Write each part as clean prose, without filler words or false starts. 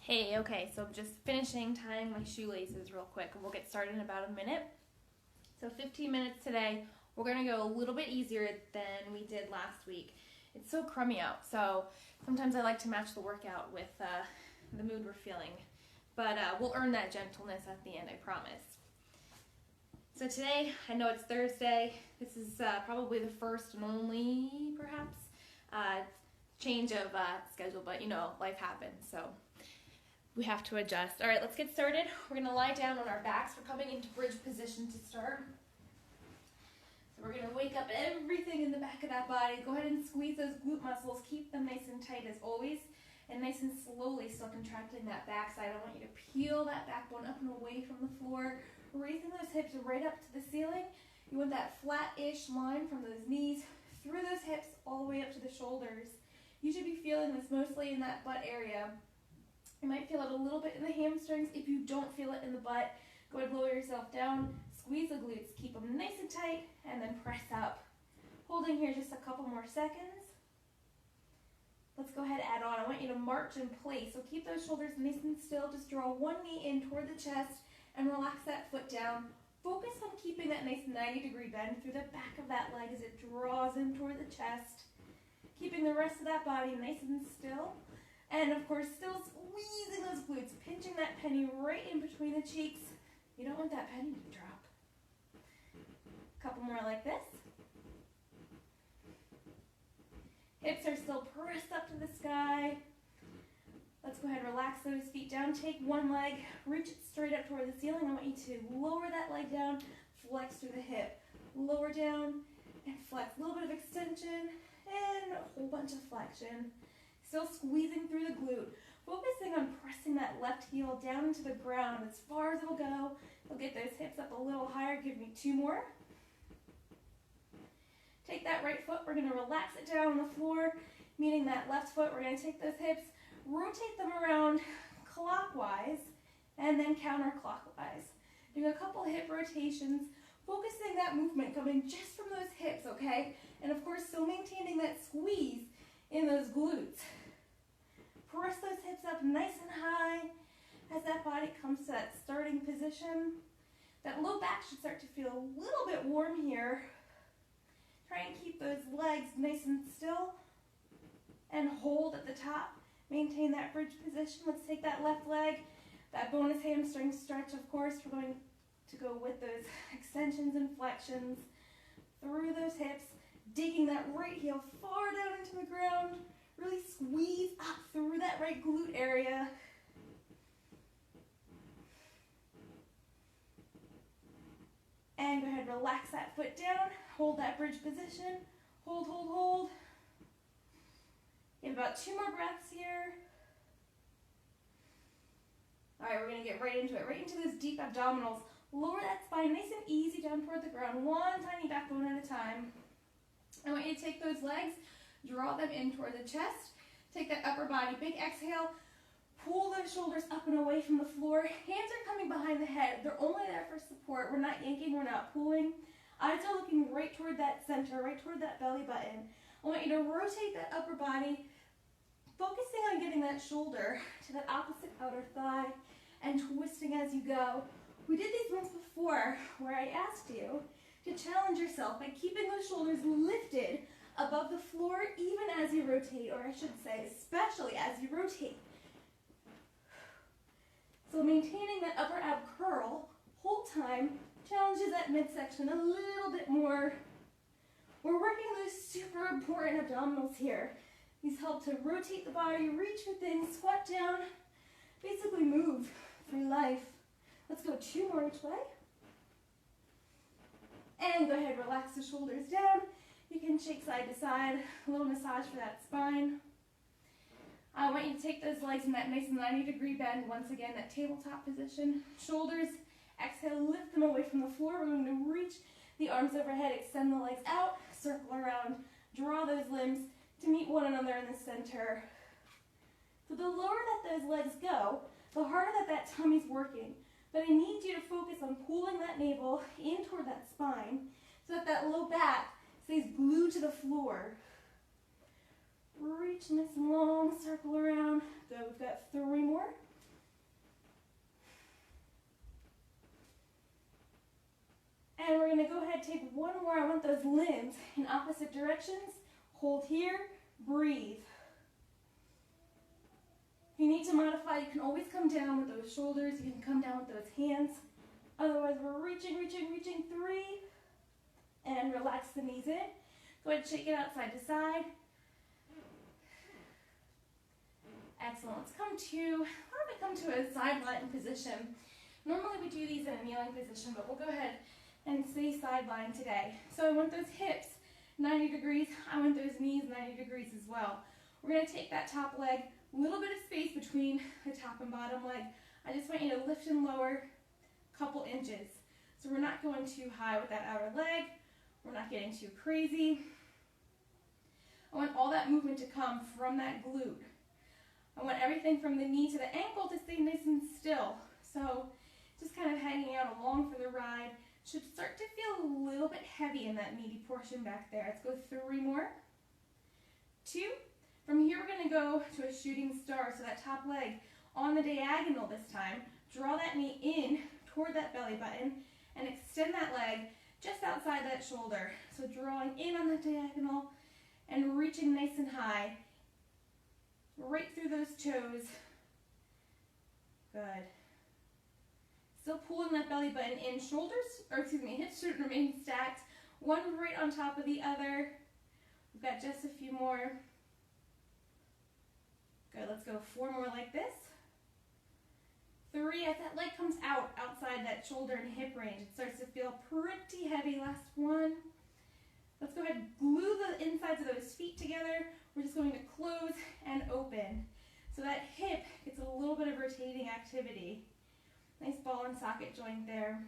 Hey, okay, so I'm just finishing tying my shoelaces real quick and we'll get started in about a minute. So 15 minutes today. We're gonna go a little bit easier than we did last week. It's so crummy out, so sometimes I like to match the workout with the mood we're feeling. But we'll earn that gentleness at the end, I promise. So today, I know it's Thursday. This is probably the first and only, perhaps, change of schedule, but you know, life happens, so we have to adjust. All right, let's get started. We're gonna lie down on our backs. We're coming into bridge position to start. So we're gonna wake up everything in the back of that body. Go ahead and squeeze those glute muscles. Keep them nice and tight as always, and nice and slowly still contracting that backside. I want you to peel that backbone up and away from the floor, raising those hips right up to the ceiling. You want that flat-ish line from those knees through those hips all the way up to the shoulders. You should be feeling this mostly in that butt area. You might feel it a little bit in the hamstrings. If you don't feel it in the butt, go ahead and lower yourself down, squeeze the glutes, keep them nice and tight, and then press up. Holding here just a couple more seconds. Let's go ahead and add on. I want you to march in place. So keep those shoulders nice and still. Just draw one knee in toward the chest and relax that foot down. Focus on keeping that nice 90-degree bend through the back of that leg as it draws in toward the chest. Keeping the rest of that body nice and still. And of course, still squeezing those glutes, pinching that penny right in between the cheeks. You don't want that penny to drop. A couple more like this. Hips are still pressed up to the sky. Let's go ahead and relax those feet down. Take one leg, reach it straight up toward the ceiling. I want you to lower that leg down, flex through the hip. Lower down and flex. A little bit of extension and a whole bunch of flexion. Still squeezing through the glute. Focusing on pressing that left heel down into the ground as far as it'll go. You'll get those hips up a little higher. Give me two more. Take that right foot. We're going to relax it down on the floor. Meaning that left foot, we're going to take those hips, rotate them around clockwise, and then counterclockwise. Doing a couple hip rotations. Focusing that movement coming just from those hips, okay? And of course, still maintaining that squeeze in those glutes. Press those hips up nice and high as that body comes to that starting position. That low back should start to feel a little bit warm here. Try and keep those legs nice and still and hold at the top. Maintain that bridge position. Let's take that left leg, that bonus hamstring stretch, of course. We're going to go with those extensions and flexions through those hips, digging that right heel far down into the ground. Really squeeze up through that right glute area. And go ahead and relax that foot down. Hold that bridge position. Hold, hold, hold. You have about two more breaths here. All right, we're going to get right into it, right into those deep abdominals. Lower that spine nice and easy down toward the ground, one tiny backbone at a time. I want you to take those legs, draw them in toward the chest. Take that upper body, big exhale. Pull those shoulders up and away from the floor. Hands are coming behind the head. They're only there for support. We're not yanking, we're not pulling. Eyes are looking right toward that center, right toward that belly button. I want you to rotate that upper body, focusing on getting that shoulder to that opposite outer thigh and twisting as you go. We did these once before where I asked you to challenge yourself by keeping those shoulders lifted above the floor even as you rotate, or I should say especially as you rotate. So maintaining that upper ab curl, whole time, challenges that midsection a little bit more. We're working those super important abdominals here. These help to rotate the body, reach for things, squat down, basically move through life. Let's go two more each way. And go ahead, relax the shoulders down. You can shake side to side, a little massage for that spine. I want you to take those legs in that nice 90-degree bend. Once again, that tabletop position. Shoulders, exhale, lift them away from the floor. We're going to reach the arms overhead, extend the legs out, circle around, draw those limbs to meet one another in the center. So the lower that those legs go, the harder that tummy's working. But I need you to focus on pulling that navel in toward that spine so that low back stays glued to the floor. Reach nice and long, circle around. Good, we've got three more. And we're gonna go ahead and take one more. I want those limbs in opposite directions. Hold here, breathe. If you need to modify, you can always come down with those shoulders. You can come down with those hands. Otherwise, we're reaching, reaching, reaching. 3. And relax the knees in. Go ahead and shake it out side to side. Excellent. Let's come to a side lying position. Normally we do these in a kneeling position, but we'll go ahead and stay side lying today. So I want those hips 90 degrees. I want those knees 90 degrees as well. We're going to take that top leg, a little bit of space between the top and bottom leg. I just want you to lift and lower a couple inches. So we're not going too high with that outer leg. We're not getting too crazy. I want all that movement to come from that glute. I want everything from the knee to the ankle to stay nice and still. So just kind of hanging out along for the ride. Should start to feel a little bit heavy in that meaty portion back there. Let's go 3 more. 2. From here, we're going to go to a shooting star. So that top leg on the diagonal this time. Draw that knee in toward that belly button and extend that leg just outside that shoulder. So drawing in on that diagonal and reaching nice and high. Right through those toes. Good. Still pulling that belly button in. Hips should remain stacked. One right on top of the other. We've got just a few more. Good, let's go 4 more like this. 3, as that leg comes outside that shoulder and hip range, it starts to feel pretty heavy. Last 1. Let's go ahead and glue the insides of those feet together. We're just going to close and open. So that hip gets a little bit of rotating activity. Nice ball and socket joint there.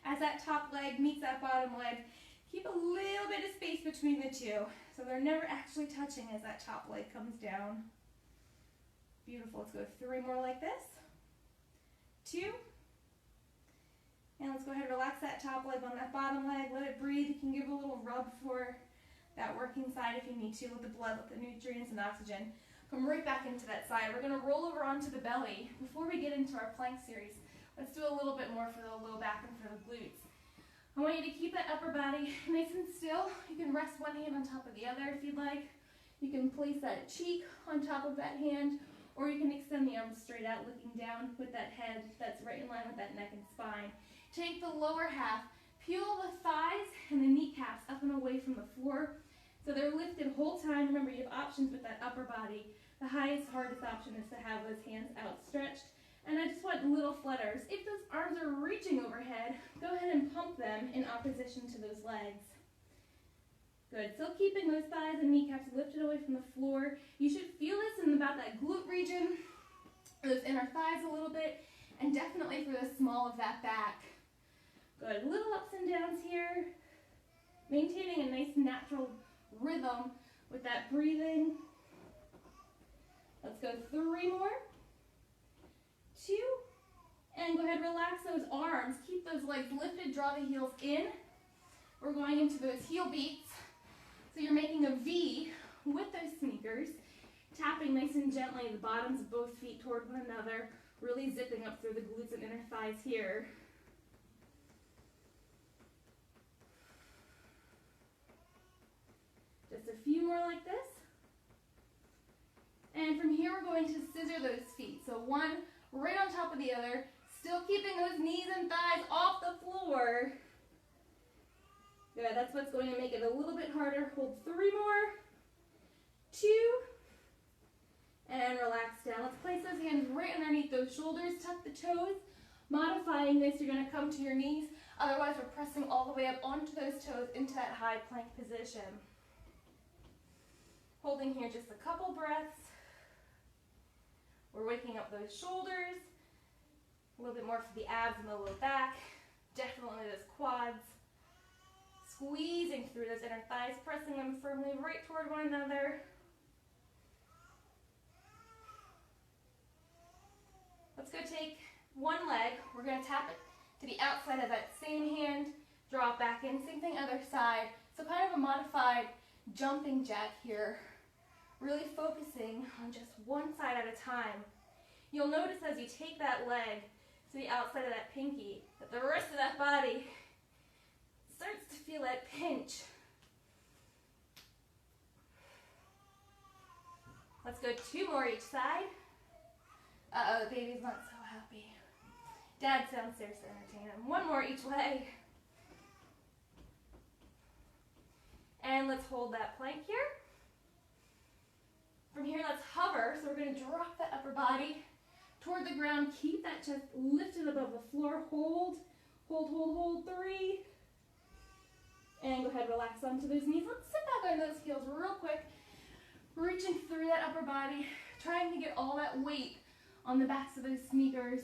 As that top leg meets that bottom leg, keep a little bit of space between the two. So they're never actually touching as that top leg comes down. Beautiful. Let's go 3 more like this. 2. And let's go ahead and relax that top leg on that bottom leg. Let it breathe. You can give a little rub for that working side if you need to. Let the blood, let the nutrients and oxygen come right back into that side. We're going to roll over onto the belly. Before we get into our plank series, let's do a little bit more for the low back and for the glutes. I want you to keep that upper body nice and still. You can rest one hand on top of the other if you'd like. You can place that cheek on top of that hand, or you can extend the arms straight out looking down with that head that's right in line with that neck and spine. Take the lower half, peel the thighs and the kneecaps up and away from the floor so they're lifted whole time. Remember, you have options with that upper body. The highest, hardest option is to have those hands outstretched. And I just want little flutters. If those arms are reaching overhead, go ahead and pump them in opposition to those legs. Good. Still keeping those thighs and kneecaps lifted away from the floor. You should feel this in about that glute region, those inner thighs a little bit, and definitely for the small of that back. Good. Little ups and downs here. Maintaining a nice natural rhythm with that breathing. Let's go 3 more. 2. And go ahead and relax those arms. Keep those legs lifted. Draw the heels in. We're going into those heel beats. So you're making a V with those sneakers. Tapping nice and gently the bottoms of both feet toward one another. Really zipping up through the glutes and inner thighs here. Just a few more like this. And from here we're going to scissor those feet. So one right on top of the other, still keeping those knees and thighs off the floor. Good, that's what's going to make it a little bit harder. Hold 3 more. 2. And relax down. Let's place those hands right underneath those shoulders. Tuck the toes. Modifying this, you're going to come to your knees. Otherwise, we're pressing all the way up onto those toes into that high plank position. Holding here just a couple breaths. We're waking up those shoulders. A little bit more for the abs and the low back. Definitely those quads. Squeezing through those inner thighs, pressing them firmly right toward one another. Let's go take one leg. We're going to tap it to the outside of that same hand. Draw it back in. Same thing other side. So kind of a modified jumping jack here. Really focusing on just one side at a time. You'll notice as you take that leg to the outside of that pinky that the rest of that body starts to feel that pinch. Let's go 2 more each side. Uh-oh, the baby's not so happy. Dad's downstairs to entertain him. 1 more each leg. And let's hold that plank here. From here, let's hover. So we're going to drop that upper body toward the ground. Keep that chest lifted above the floor. Hold, hold, hold, hold. 3. And go ahead, relax onto those knees. Let's sit back on those heels real quick. Reaching through that upper body, trying to get all that weight on the backs of those sneakers.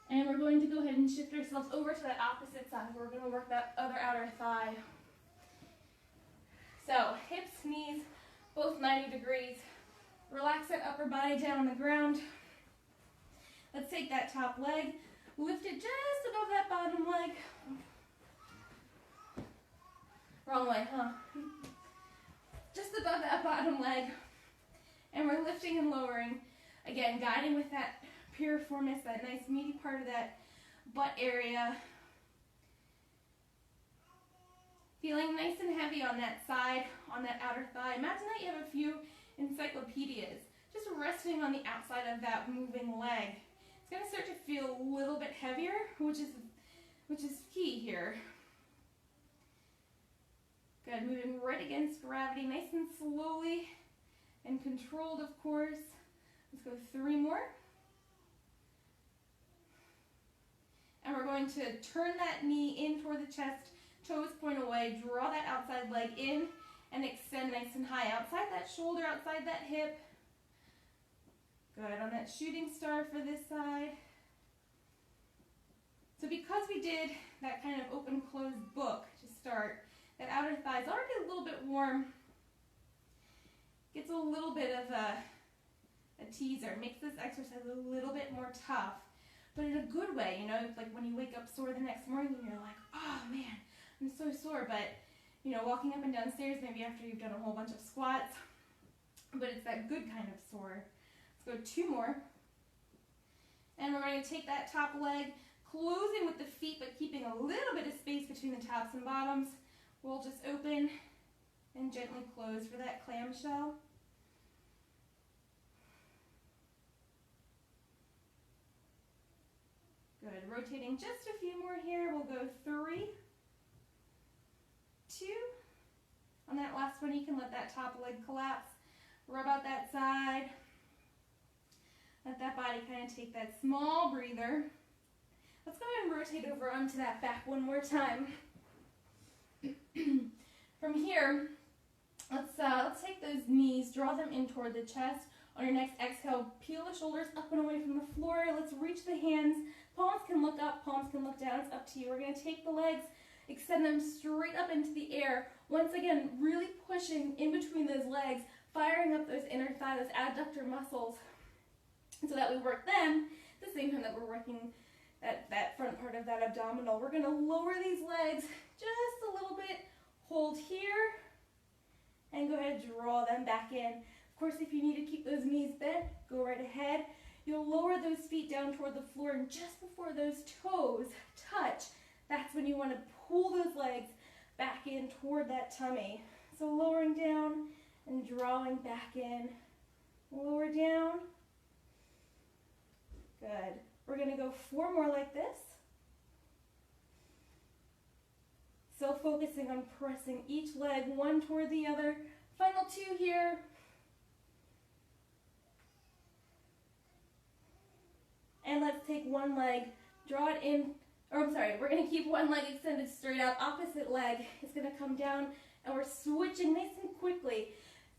And we're going to go ahead and shift ourselves over to that opposite side. We're going to work that other outer thigh. So hips, knees, both 90 degrees. Relax that upper body down on the ground. Let's take that top leg, lift it just above that bottom leg. Wrong way, huh? Just above that bottom leg. And we're lifting and lowering. Again, guiding with that piriformis, that nice meaty part of that butt area. Feeling nice and heavy on that side, on that outer thigh. Imagine that you have a few encyclopedias just resting on the outside of that moving leg. It's going to start to feel a little bit heavier, which is key here. Good, moving right against gravity, nice and slowly and controlled, of course. Let's go 3 more. And we're going to turn that knee in toward the chest, toes point away, draw that outside leg in, and extend nice and high. Outside that shoulder, outside that hip. Good, on that shooting star for this side. So because we did that kind of open-closed book to start, that outer thigh is already a little bit warm. Gets a little bit of a teaser. Makes this exercise a little bit more tough, but in a good way. You know, it's like when you wake up sore the next morning and you're like, oh man, I'm so sore. But, you know, walking up and down stairs maybe after you've done a whole bunch of squats, but it's that good kind of sore. Let's go 2 more. And we're going to take that top leg, closing with the feet, but keeping a little bit of space between the tops and bottoms. We'll just open and gently close for that clamshell. Good, rotating just a few more here. We'll go 3, 2. On that last one, you can let that top leg collapse. Rub out that side. Let that body kind of take that small breather. Let's go ahead and rotate over onto that back one more time. From here, let's take those knees, draw them in toward the chest. On your next exhale, peel the shoulders up and away from the floor. Let's reach the hands. Palms can look up, palms can look down. It's up to you. We're going to take the legs, extend them straight up into the air. Once again, really pushing in between those legs, firing up those inner thigh, those adductor muscles, so that we work them at the same time that we're working that front part of that abdominal. We're going to lower these legs just a little bit, hold here, and go ahead and draw them back in. Of course, if you need to keep those knees bent, go right ahead. You'll lower those feet down toward the floor, and just before those toes touch, that's when you want to pull those legs back in toward that tummy. So lowering down and drawing back in. Lower down. Good. We're going to go 4 more like this. So focusing on pressing each leg one toward the other. Final 2 here. And let's take one leg, draw it in, or I'm sorry, we're going to keep one leg extended straight out. Opposite leg is going to come down, and we're switching nice and quickly.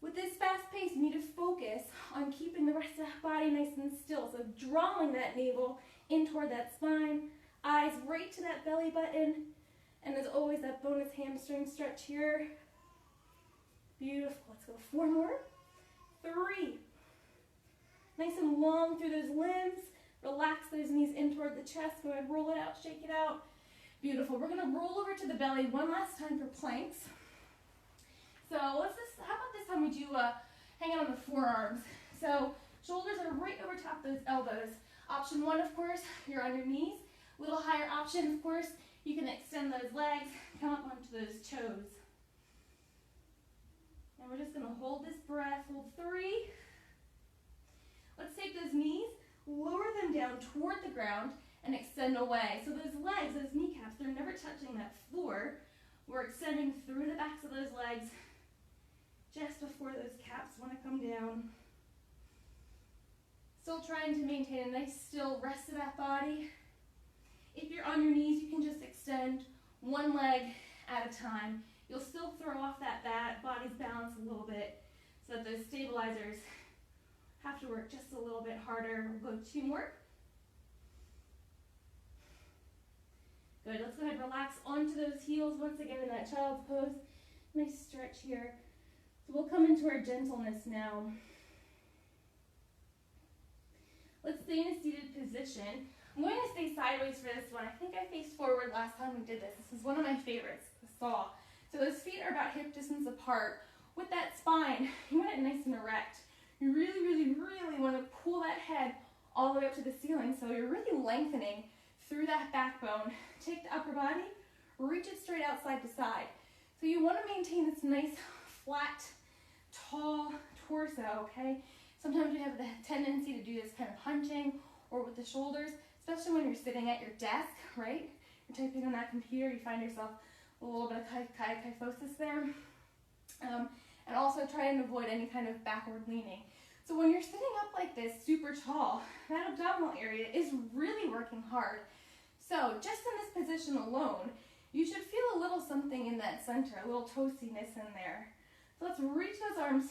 With this fast pace, you need to focus on keeping the rest of the body nice and still. So drawing that navel in toward that spine, eyes right to that belly button, and as always, that bonus hamstring stretch here. Beautiful. Let's go 4 more. 3. Nice and long through those limbs. Relax those knees in toward the chest. Go ahead, roll it out, shake it out. Beautiful. We're going to roll over to the belly one last time for planks. So how about this time we do hang out on the forearms. So shoulders are right over top those elbows. Option 1, of course, you're on your knees. Little higher option, of course, you can extend those legs, come up onto those toes. And we're just gonna hold this breath, hold 3. Let's take those knees, lower them down toward the ground, and extend away. So those legs, those kneecaps, they're never touching that floor. We're extending through the backs of those legs just before those caps want to come down. Still trying to maintain a nice still rest of that body. If you're on your knees, you can just extend one leg at a time. You'll still throw off that body's balance a little bit so that those stabilizers have to work just a little bit harder. We'll go 2 more. Good, let's go ahead and relax onto those heels once again in that child's pose. Nice stretch here. So we'll come into our gentleness now. Let's stay in a seated position. I'm going to stay sideways for this one. I think I faced forward last time we did this. This is one of my favorites, the saw. So those feet are about hip distance apart. With that spine, you want it nice and erect. You really, really, really want to pull that head all the way up to the ceiling, so you're really lengthening through that backbone. Take the upper body, reach it straight out side to side. So you want to maintain this nice, flat, tall torso, okay? Sometimes we have the tendency to do this kind of hunching or with the shoulders, especially when you're sitting at your desk, right? You're typing on that computer, you find yourself a little bit of kyphosis there. And also try and avoid any kind of backward leaning. So when you're sitting up like this, super tall, that abdominal area is really working hard. So just in this position alone, you should feel a little something in that center, a little toastiness in there. So let's reach those arms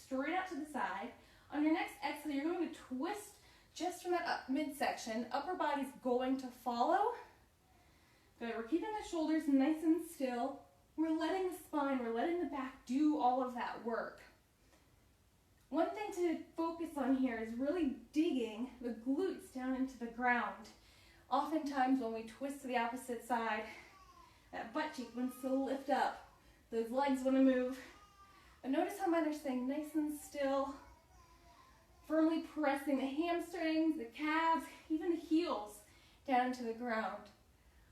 straight out to the side. On your next exhale, you're going to twist just from that midsection. Upper body's going to follow. Good, we're keeping the shoulders nice and still. We're letting the spine, we're letting the back do all of that work. One thing to focus on here is really digging the glutes down into the ground. Oftentimes when we twist to the opposite side, that butt cheek wants to lift up. Those legs want to move. But notice how mine are staying nice and still, firmly pressing the hamstrings, the calves, even the heels down into the ground.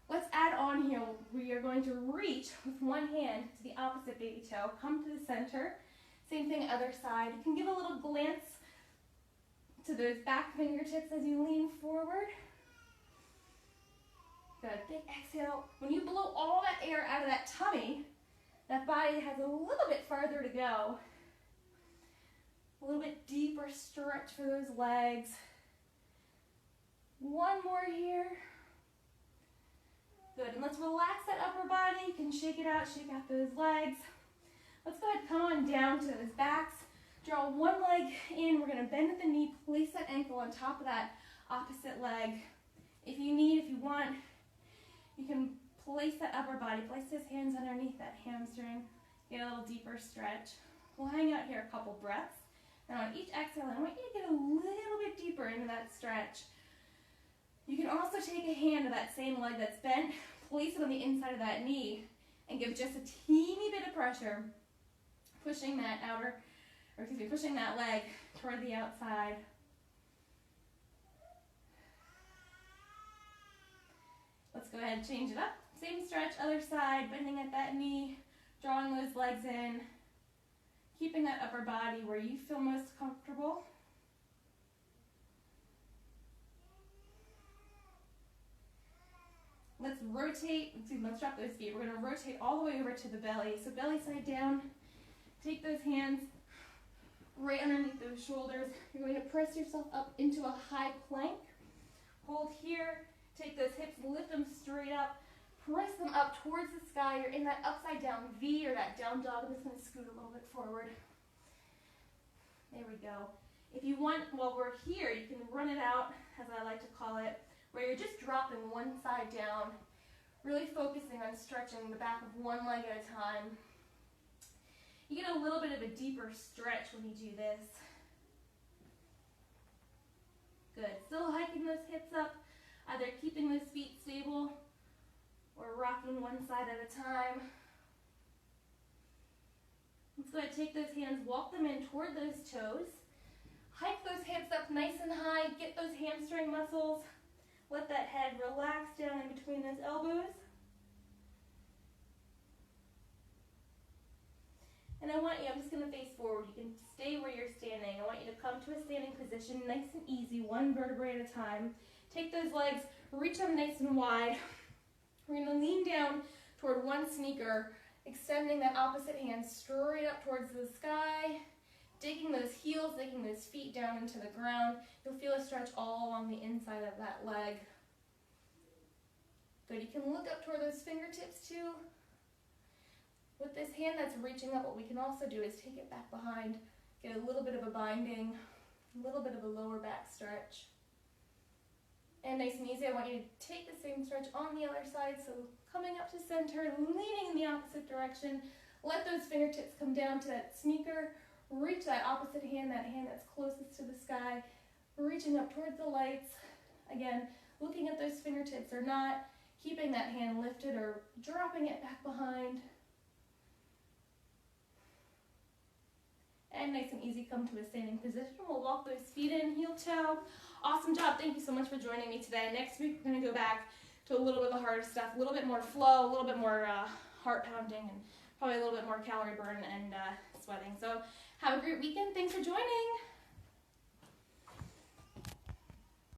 Let's add on here. We are going to reach with one hand to the opposite baby toe, come to the center. Same thing other side. You can give a little glance to those back fingertips as you lean forward. Good, big exhale. When you blow all that air out of that tummy, that body has a little bit farther to go. A little bit deeper stretch for those legs. One more here. Good, and let's relax that upper body. You can shake out those legs. Let's go ahead and come on down to those backs. Draw one leg in. We're going to bend at the knee. Place that ankle on top of that opposite leg. If you want, you can place that upper body. Place those hands underneath that hamstring. Get a little deeper stretch. We'll hang out here a couple breaths. And on each exhale, I want you to get a little bit deeper into that stretch. You can also take a hand to that same leg that's bent, place it on the inside of that knee, and give just a teeny bit of pressure, pushing that leg toward the outside. Let's go ahead and change it up. Same stretch, other side, bending at that knee, drawing those legs in, keeping that upper body where you feel most comfortable. Let's drop those feet. We're going to rotate all the way over to the belly. So belly side down. Take those hands right underneath those shoulders. You're going to press yourself up into a high plank. Hold here. Take those hips, lift them straight up. Press them up towards the sky. You're in that upside down V or that down dog. I'm just going to scoot a little bit forward. There we go. If you want, while we're here, you can run it out, as I like to call it, where you're just dropping one side down, really focusing on stretching the back of one leg at a time. You get a little bit of a deeper stretch when you do this. Good. Still hiking those hips up, either keeping those feet stable or rocking one side at a time. Let's go ahead and take those hands, walk them in toward those toes. Hike those hips up nice and high, get those hamstring muscles Let that head relax down in between those elbows. And I want you, I'm just going to face forward. You can stay where you're standing. I want you to come to a standing position, nice and easy, one vertebrae at a time. Take those legs, reach them nice and wide. We're going to lean down toward one sneaker, extending that opposite hand straight up towards the sky, digging those heels, digging those feet down into the ground. You'll feel a stretch all along the inside of that leg. Good, you can look up toward those fingertips too. With this hand that's reaching up, what we can also do is take it back behind, get a little bit of a binding, a little bit of a lower back stretch. And nice and easy, I want you to take the same stretch on the other side, so coming up to center, leaning in the opposite direction. Let those fingertips come down to that sneaker. Reach that opposite hand, that hand that's closest to the sky, reaching up towards the lights. Again, looking at those fingertips or not, keeping that hand lifted or dropping it back behind. And nice and easy, come to a standing position. We'll walk those feet in, heel toe. Awesome job. Thank you so much for joining me today. Next week, we're going to go back to a little bit of the harder stuff, a little bit more flow, a little bit more heart pounding, and probably a little bit more calorie burn and sweating. So have a great weekend. Thanks for joining.